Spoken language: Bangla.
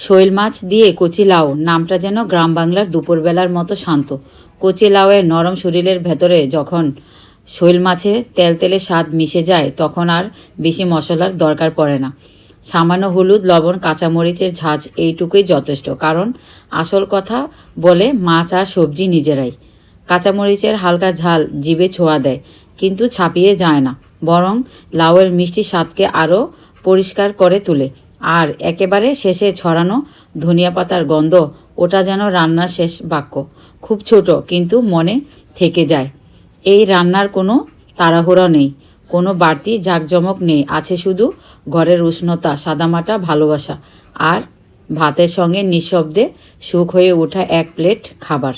শৈল মাছ দিয়ে কচি লাউ নামটা যেন গ্রাম বাংলার দুপুরবেলার মতো শান্ত। কচি লাউয়ের নরম শরীরের ভেতরে যখন শৈল মাছে তেলতেলে স্বাদ মিশে যায় তখন আর বেশি মশলার দরকার পড়ে না। সামান্য হলুদ, লবণ, কাঁচামরিচের ঝাঁজ এইটুকুই যথেষ্ট। কারণ আসল কথা বলে মাছ আর সবজি নিজেরাই। কাঁচামরিচের হালকা ঝাল জিভে ছোঁয়া দেয়, কিন্তু ছাপিয়ে যায় না, বরং লাউয়ের মিষ্টি স্বাদকে আরও পরিষ্কার করে তোলে। আর একেবারে শেষে ছড়ানো ধনিয়া পাতার গন্ধ, ওটা যেন রান্নার শেষ বাক্য। খুব ছোট, কিন্তু মনে থেকে যায়। এই রান্নার কোনো তাড়াহুড়ো নেই, কোনো বাড়তি জাঁকজমক নেই, আছে শুধু ঘরের উষ্ণতা, সাদামাটা ভালোবাসা আর ভাতের সঙ্গে নিঃশব্দে সুখ হয়ে ওঠা এক প্লেট খাবার।